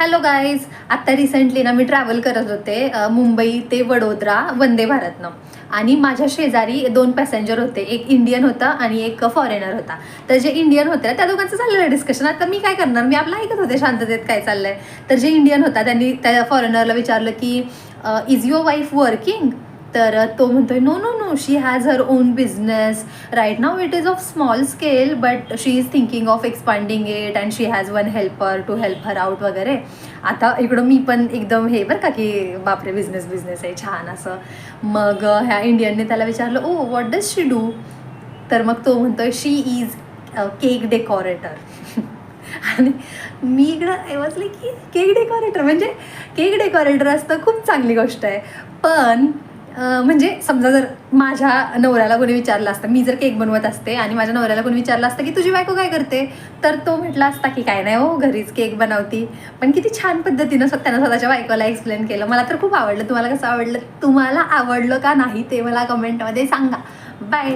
Hello guys, आत्ता recently ना मी travel करत होते मुंबई ते वडोदरा वंदे भारतनं. आणि माझ्या शेजारी 2 पॅसेंजर होते, एक इंडियन होता आणि एक फॉरेनर होता. तर जे इंडियन होते ना त्या दोघांचं चाललेलं डिस्कशन. आता मी काय करणार, मी आपलं ऐकत होते शांततेत काय चाललंय. तर जे इंडियन होता त्यांनी त्या फॉरेनरला विचारलं की इज युअर वाईफ वर्किंग. तर तो म्हणतोय no no no, she has her own business right now. It is of small scale but she is thinking of expanding it and she has one helper to help her out वगैरे. आता इकडं मी पण एकदम हे बरं का की बापरे बिझनेस आहे छान असं. मग ह्या इंडियनने त्याला विचारलं ओ व्हॉट डज शी डू. तर मग तो म्हणतोय शी इज केक डेकोरेटर. आणि मी इकडं वाचले की केक डेकोरेटर म्हणजे केक डेकोरेटर असतं खूप चांगली गोष्ट आहे. पण म्हणजे समजा जर माझ्या नवऱ्याला कोणी विचारलं असतं, मी जर केक बनवत असते आणि माझ्या नवऱ्याला कोणी विचारलं असतं की तुझी बायको काय करते, तर तो म्हटला असता की काय नाही हो घरीच केक बनवती. पण किती छान पद्धतीनं त्यानं स्वतःच्या बायकोला एक्सप्लेन केलं. मला तर खूप आवडलं. तुम्हाला कसं आवडलं, तुम्हाला आवडलं का नाही ते मला कमेंटमध्ये सांगा. बाय.